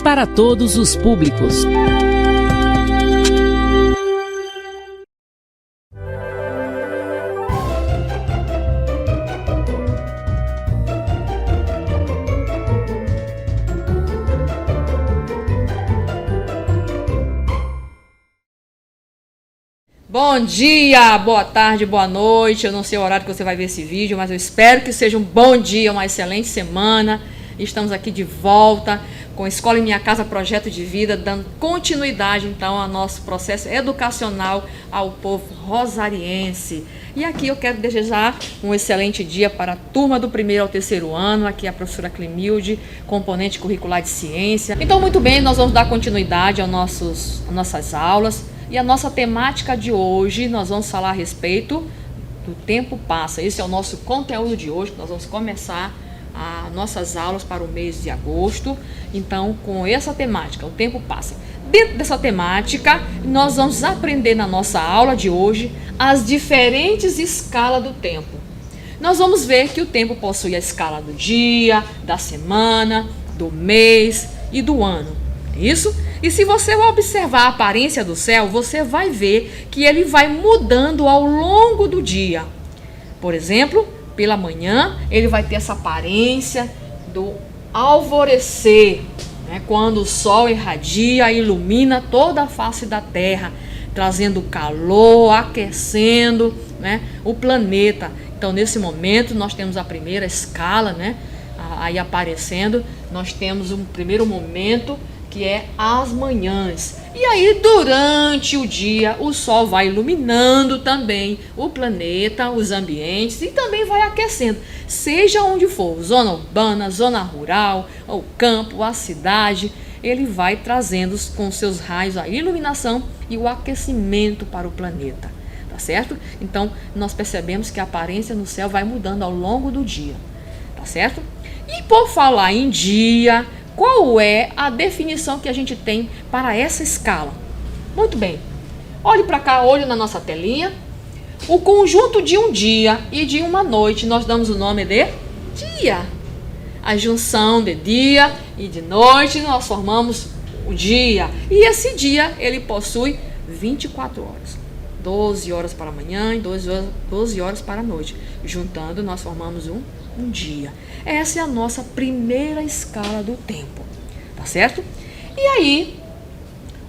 para todos os públicos. Bom dia, boa tarde, boa noite. Eu não sei o horário que você vai ver esse vídeo, mas eu espero que seja um bom dia, uma excelente semana. Estamos aqui de volta com a Escola em Minha Casa, Projeto de Vida, dando continuidade então ao nosso processo educacional ao povo rosariense. E aqui eu quero desejar um excelente dia para a turma do 1º ao 3º ano. Aqui é a professora Clemilde, componente curricular de ciência. Então, muito bem, nós vamos dar continuidade às nossas aulas. E a nossa temática de hoje, nós vamos falar a respeito do tempo passa. Esse é o nosso conteúdo de hoje, que nós vamos começar as nossas aulas para o mês de agosto. Então, com essa temática, o tempo passa. Dentro dessa temática, nós vamos aprender na nossa aula de hoje as diferentes escalas do tempo. Nós vamos ver que o tempo possui a escala do dia, da semana, do mês e do ano. É isso? E se você observar a aparência do céu, você vai ver que ele vai mudando ao longo do dia. Por exemplo, pela manhã, ele vai ter essa aparência do alvorecer, né? Quando o sol irradia e ilumina toda a face da terra, trazendo calor, aquecendo, né, o planeta. Então, nesse momento, nós temos a primeira escala, né, aí aparecendo. Nós temos um primeiro momento que é as manhãs. E aí, durante o dia, o sol vai iluminando também o planeta, os ambientes, e também vai aquecendo, seja onde for, zona urbana, zona rural, o campo, a cidade, ele vai trazendo com seus raios a iluminação e o aquecimento para o planeta, tá certo? Então, nós percebemos que a aparência no céu vai mudando ao longo do dia, tá certo? E por falar em dia, qual é a definição que a gente tem para essa escala? Muito bem, olhe para cá, olhe na nossa telinha. O conjunto de um dia e de uma noite, nós damos o nome de dia. A junção de dia e de noite, nós formamos o dia. E esse dia, ele possui 24 horas. 12 horas para a manhã e 12 horas para a noite. Juntando, nós formamos um dia. Essa é a nossa primeira escala do tempo, tá certo? E aí,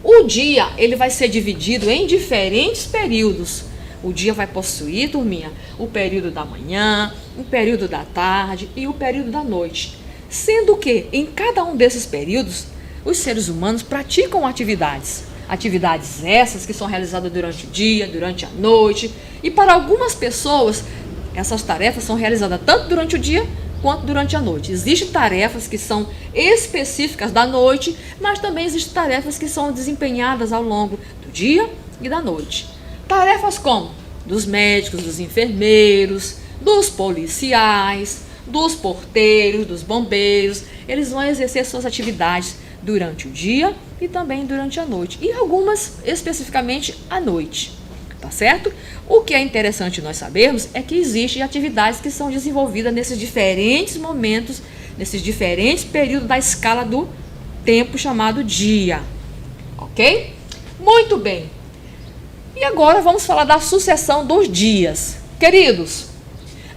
o dia, ele vai ser dividido em diferentes períodos. O dia vai possuir, turminha, o período da manhã, o período da tarde e o período da noite. Sendo que, em cada um desses períodos, os seres humanos praticam atividades. Atividades essas que são realizadas durante o dia, durante a noite. E para algumas pessoas, essas tarefas são realizadas tanto durante o dia quanto durante a noite. Existem tarefas que são específicas da noite, mas também existem tarefas que são desempenhadas ao longo do dia e da noite. Tarefas como dos médicos, dos enfermeiros, dos policiais, dos porteiros, dos bombeiros. Eles vão exercer suas atividades durante o dia e também durante a noite. E algumas especificamente à noite. Tá certo? O que é interessante nós sabermos é que existem atividades que são desenvolvidas nesses diferentes momentos, nesses diferentes períodos da escala do tempo chamado dia. Ok? Muito bem. E agora vamos falar da sucessão dos dias. Queridos,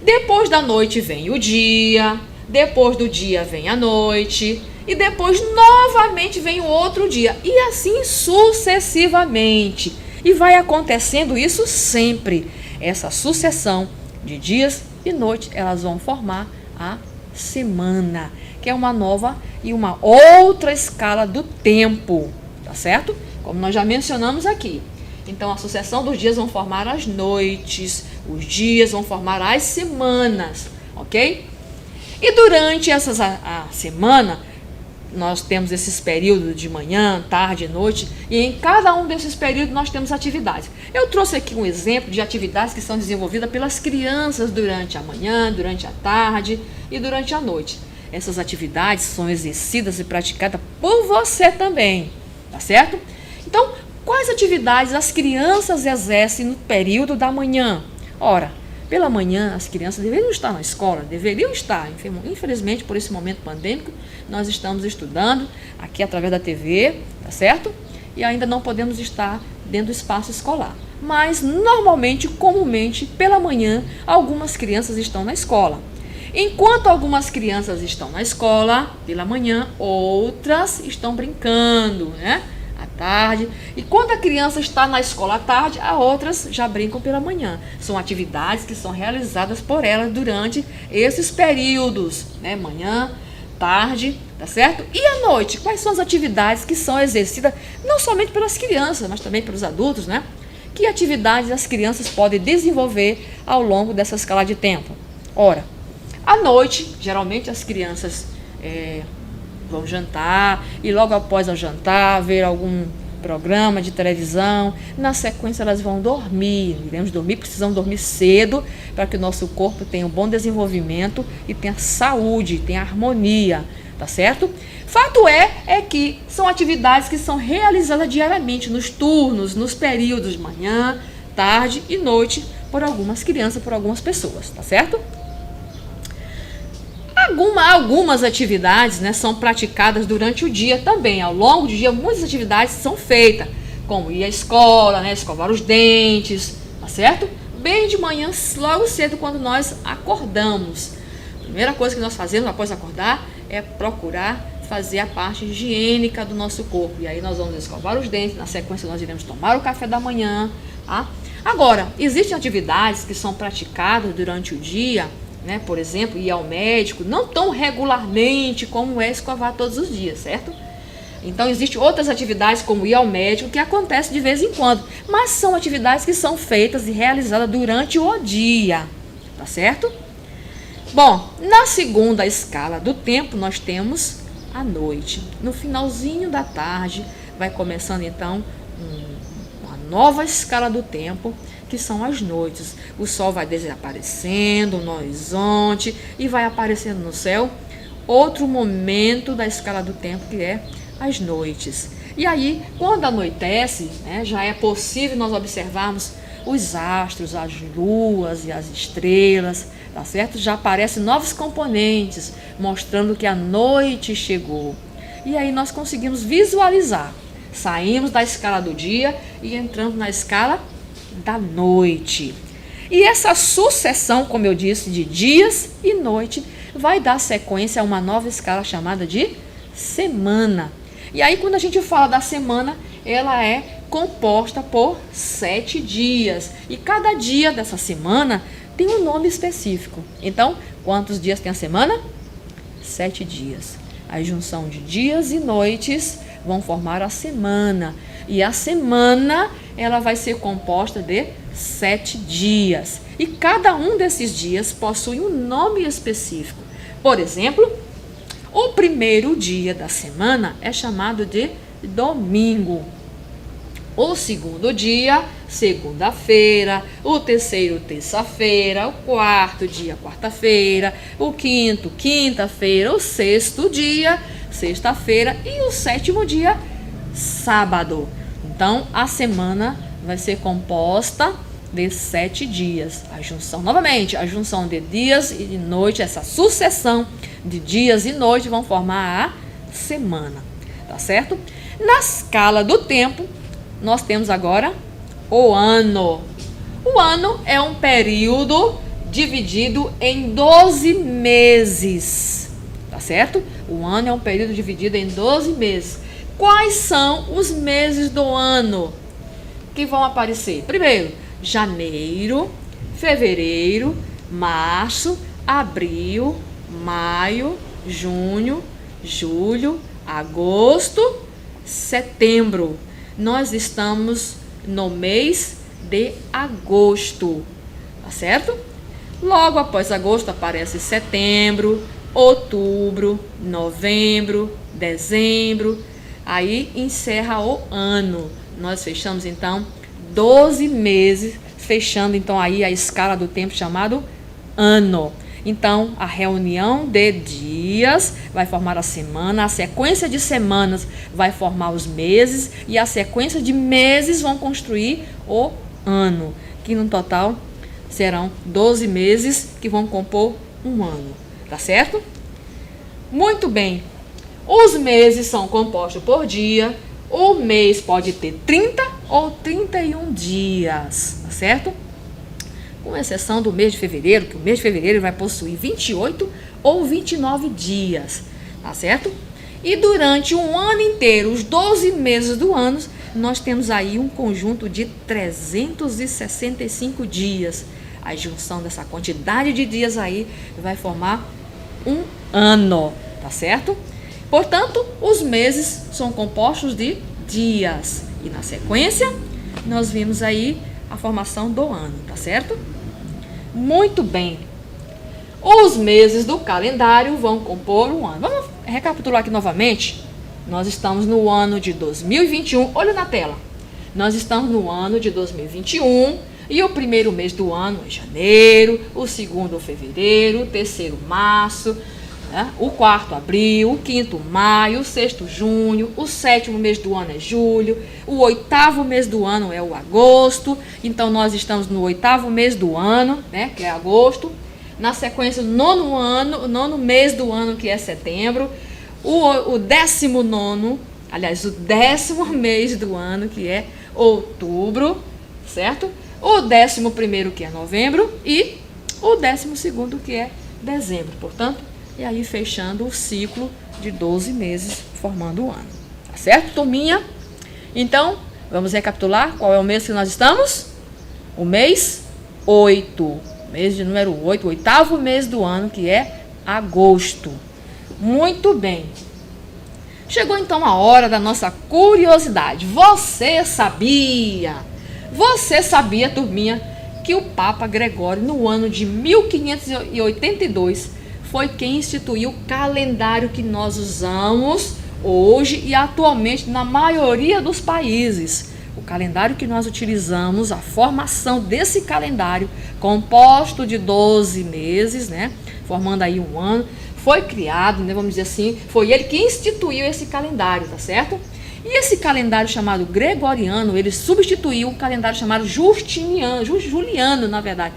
depois da noite vem o dia, depois do dia vem a noite, e depois novamente vem o outro dia, e assim sucessivamente. E vai acontecendo isso sempre. Essa sucessão de dias e noites, elas vão formar a semana, que é uma nova e uma outra escala do tempo, tá certo? Como nós já mencionamos aqui. Então, a sucessão dos dias vão formar as noites, os dias vão formar as semanas, ok? E durante a semana, nós temos esses períodos de manhã, tarde e noite, e em cada um desses períodos nós temos atividades. Eu trouxe aqui um exemplo de atividades que são desenvolvidas pelas crianças durante a manhã, durante a tarde e durante a noite. Essas atividades são exercidas e praticadas por você também, tá certo? Então, quais atividades as crianças exercem no período da manhã? Ora, Pela manhã, as crianças deveriam estar na escola, deveriam estar. Infelizmente, por esse momento pandêmico, nós estamos estudando aqui através da TV, tá certo? E ainda não podemos estar dentro do espaço escolar. Mas, normalmente, comumente, pela manhã, algumas crianças estão na escola. Enquanto algumas crianças estão na escola pela manhã, outras estão brincando, né? À tarde. E quando a criança está na escola à tarde, as outras já brincam pela manhã. São atividades que são realizadas por elas durante esses períodos, né? Manhã, tarde, tá certo? E à noite, quais são as atividades que são exercidas não somente pelas crianças, mas também pelos adultos, né? Que atividades as crianças podem desenvolver ao longo dessa escala de tempo? Ora, à noite, geralmente as crianças vão jantar e logo após o jantar, ver algum programa de televisão. Na sequência, elas vão dormir. Iremos dormir, precisamos dormir cedo para que o nosso corpo tenha um bom desenvolvimento e tenha saúde, tenha harmonia, tá certo? Fato é que são atividades que são realizadas diariamente, nos turnos, nos períodos de manhã, tarde e noite, por algumas crianças, por algumas pessoas, tá certo? Algumas atividades, né, são praticadas durante o dia também. Ao longo do dia, muitas atividades são feitas, como ir à escola, né, escovar os dentes, tá certo? Bem de manhã, logo cedo, quando nós acordamos. A primeira coisa que nós fazemos após acordar é procurar fazer a parte higiênica do nosso corpo. E aí nós vamos escovar os dentes, na sequência nós iremos tomar o café da manhã, tá? Agora, existem atividades que são praticadas durante o dia, né? Por exemplo, ir ao médico, não tão regularmente como é escovar todos os dias, certo? Então, existem outras atividades como ir ao médico que acontece de vez em quando, mas são atividades que são feitas e realizadas durante o dia, tá certo? Bom, na segunda escala do tempo, nós temos a noite. No finalzinho da tarde, vai começando então uma nova escala do tempo, que são as noites. O sol vai desaparecendo no horizonte e vai aparecendo no céu outro momento da escala do tempo, que é as noites. E aí, quando anoitece, né, já é possível nós observarmos os astros, as luas e as estrelas, tá certo? Já aparecem novos componentes, mostrando que a noite chegou. E aí nós conseguimos visualizar. Saímos da escala do dia e entramos na escala da noite. E essa sucessão, como eu disse, de dias e noite, vai dar sequência a uma nova escala chamada de semana. E aí, quando a gente fala da semana, ela é composta por 7 dias. E cada dia dessa semana tem um nome específico. Então, quantos dias tem a semana? 7 dias. A junção de dias e noites vão formar a semana. E a semana, ela vai ser composta de 7 dias. E cada um desses dias possui um nome específico. Por exemplo, o primeiro dia da semana é chamado de domingo. O segundo dia, segunda-feira. O terceiro, terça-feira. O quarto dia, quarta-feira. O quinto, quinta-feira. O sexto dia, sexta-feira. E o sétimo dia, sábado. Então, a semana vai ser composta de 7 dias. A junção, novamente, a junção de dias e de noite, essa sucessão de dias e noites vão formar a semana, tá certo? Na escala do tempo, nós temos agora o ano. O ano é um período dividido em 12 meses, tá certo? O ano é um período dividido em 12 meses. Quais são os meses do ano que vão aparecer? Primeiro, janeiro, fevereiro, março, abril, maio, junho, julho, agosto, setembro. Nós estamos no mês de agosto, tá certo? Logo após agosto aparece setembro, outubro, novembro, dezembro. Aí encerra o ano. Nós fechamos então 12 meses, fechando então aí a escala do tempo chamado ano. Então, a reunião de dias vai formar a semana, a sequência de semanas vai formar os meses e a sequência de meses vão construir o ano, que no total serão 12 meses que vão compor um ano, tá certo? Muito bem. Os meses são compostos por dia. O mês pode ter 30 ou 31 dias, tá certo? Com exceção do mês de fevereiro, que o mês de fevereiro vai possuir 28 ou 29 dias, tá certo? E durante um ano inteiro, os 12 meses do ano, nós temos aí um conjunto de 365 dias. A junção dessa quantidade de dias aí vai formar um ano, tá certo? Portanto, os meses são compostos de dias. E na sequência, nós vimos aí a formação do ano, tá certo? Muito bem. Os meses do calendário vão compor um ano. Vamos recapitular aqui novamente. Nós estamos no ano de 2021. Olha na tela. Nós estamos no ano de 2021 e o primeiro mês do ano é janeiro, o segundo fevereiro, o terceiro março, né? O quarto abril, o quinto maio, o sexto junho, o sétimo mês do ano é julho, o oitavo mês do ano é o agosto. Então nós estamos no oitavo mês do ano, né, que é agosto. Na sequência, o nono mês do ano, que é setembro. O 19º, aliás, o 10º mês do ano, que é outubro, certo? O 11º, que é novembro, e o 12º, que é dezembro. Portanto, e aí fechando o ciclo de 12 meses, formando o ano. Tá certo, turminha? Então, vamos recapitular qual é o mês que nós estamos? O mês 8. Mês de número 8, o oitavo mês do ano, que é agosto. Muito bem. Chegou então a hora da nossa curiosidade. Você sabia, turminha, que o Papa Gregório, no ano de 1582, foi quem instituiu o calendário que nós usamos hoje e atualmente na maioria dos países. O calendário que nós utilizamos, a formação desse calendário, composto de 12 meses, né, formando aí um ano, foi criado, né, vamos dizer assim, foi ele que instituiu esse calendário, tá certo? E esse calendário chamado gregoriano, ele substituiu o calendário chamado juliano, na verdade.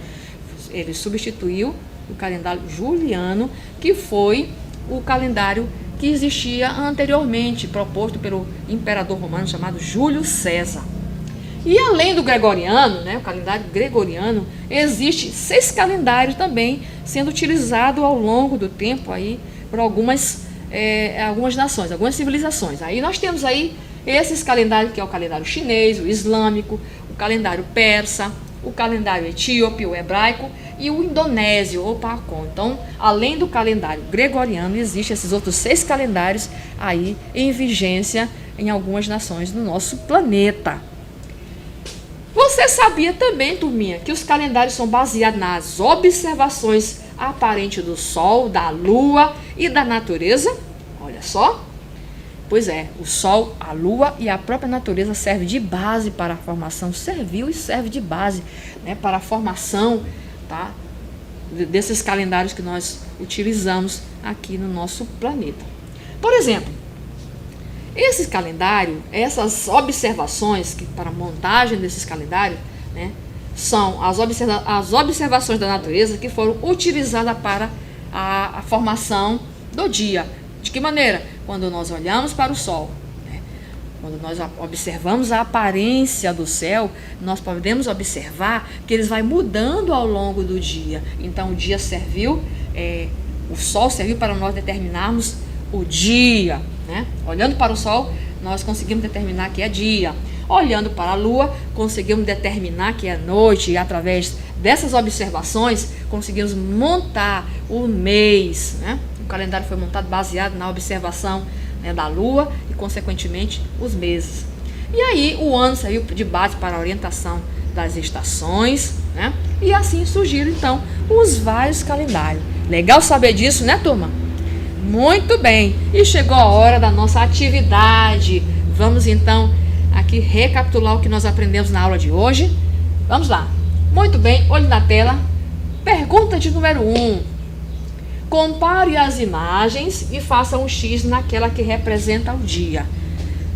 Ele substituiu o calendário juliano, que foi o calendário que existia anteriormente, proposto pelo imperador romano chamado Júlio César. E além do gregoriano, né, o calendário gregoriano, existe 6 calendários também sendo utilizado ao longo do tempo aí por algumas nações, algumas civilizações. Aí nós temos aí esses calendários, que é o calendário chinês, o islâmico, o calendário persa, o calendário etíope, o hebraico, e o indonésio, ou Pacon. Então, além do calendário gregoriano, existem esses outros 6 calendários aí em vigência em algumas nações do nosso planeta. Você sabia também, turminha, que os calendários são baseados nas observações aparentes do Sol, da Lua e da natureza? Olha só. Pois é, o Sol, a Lua e a própria natureza servem de base para a formação, serviu e serve de base, né, para a formação, tá, desses calendários que nós utilizamos aqui no nosso planeta. Por exemplo, esse calendário, essas observações para a montagem desses calendários, né, são as observações da natureza que foram utilizadas para a formação do dia. De que maneira? Quando nós olhamos para o Sol, né, quando nós observamos a aparência do céu, nós podemos observar que eles vão mudando ao longo do dia. Então, o dia serviu, o Sol serviu para nós determinarmos o dia, né? Olhando para o Sol, nós conseguimos determinar que é dia. Olhando para a Lua, conseguimos determinar que é noite. E através dessas observações, conseguimos montar o mês, né? O calendário foi montado baseado na observação, né, da Lua e, consequentemente, os meses. E aí, o ano serviu de base para a orientação das estações, né? E assim surgiram, então, os vários calendários. Legal saber disso, né, turma? Muito bem. E chegou a hora da nossa atividade. Vamos, então, aqui recapitular o que nós aprendemos na aula de hoje. Vamos lá. Muito bem, olhe na tela. Pergunta de número 1. Compare as imagens e faça um X naquela que representa o dia.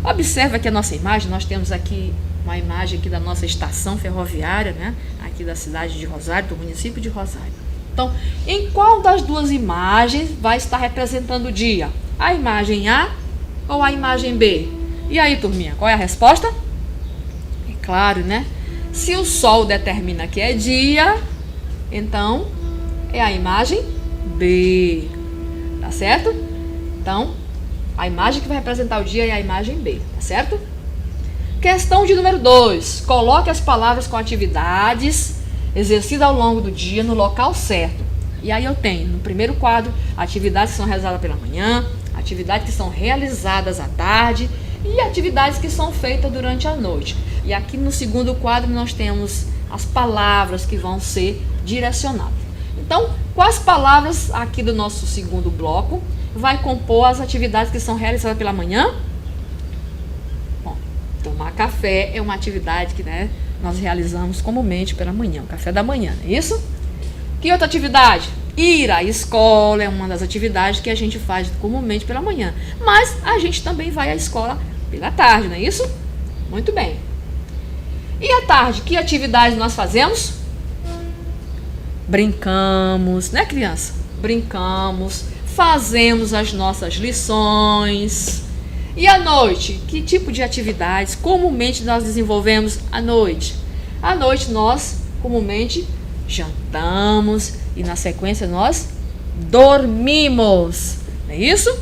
Observe aqui a nossa imagem, nós temos aqui uma imagem aqui da nossa estação ferroviária, né? Aqui da cidade de Rosário, do município de Rosário. Então, em qual das duas imagens vai estar representando o dia? A imagem A ou a imagem B? E aí, turminha, qual é a resposta? É claro, né? Se o sol determina que é dia, então é a imagem B. Tá certo? Então, a imagem que vai representar o dia é a imagem B, tá certo? Questão de número 2. Coloque as palavras com atividades exercidas ao longo do dia no local certo. E aí eu tenho, no primeiro quadro, atividades que são realizadas pela manhã, atividades que são realizadas à tarde e atividades que são feitas durante a noite. E aqui no segundo quadro nós temos as palavras que vão ser direcionadas. Então, quais palavras aqui do nosso segundo bloco vai compor as atividades que são realizadas pela manhã? Bom, tomar café é uma atividade que, né, nós realizamos comumente pela manhã, o café da manhã, não é isso? Que outra atividade? Ir à escola é uma das atividades que a gente faz comumente pela manhã. Mas a gente também vai à escola pela tarde, não é isso? Muito bem. E à tarde, que atividades nós fazemos? Brincamos, né, criança? Brincamos, fazemos as nossas lições. E à noite, que tipo de atividades comumente nós desenvolvemos à noite? À noite nós comumente jantamos e na sequência nós dormimos. Não é isso?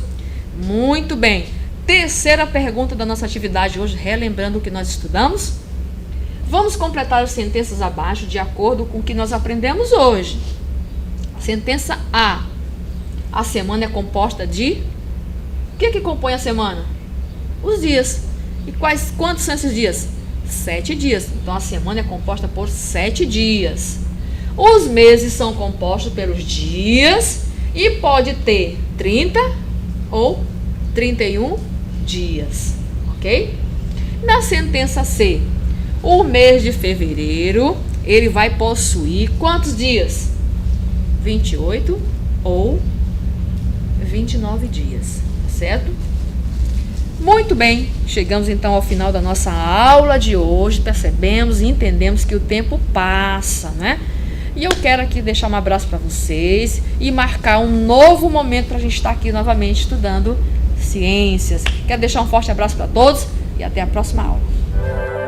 Muito bem. Terceira pergunta da nossa atividade hoje, relembrando o que nós estudamos. Vamos completar as sentenças abaixo de acordo com o que nós aprendemos hoje. Sentença A. A semana é composta de... O que compõe a semana? Os dias. E quantos são esses dias? 7 dias. Então a semana é composta por 7 dias. Os meses são compostos pelos dias e pode ter 30 ou 31 dias, ok? Na sentença C, o mês de fevereiro, ele vai possuir quantos dias? 28 ou 29 dias, certo? Muito bem, chegamos então ao final da nossa aula de hoje, percebemos e entendemos que o tempo passa, né? E eu quero aqui deixar um abraço para vocês e marcar um novo momento para a gente estar aqui novamente estudando ciências. Quero deixar um forte abraço para todos e até a próxima aula.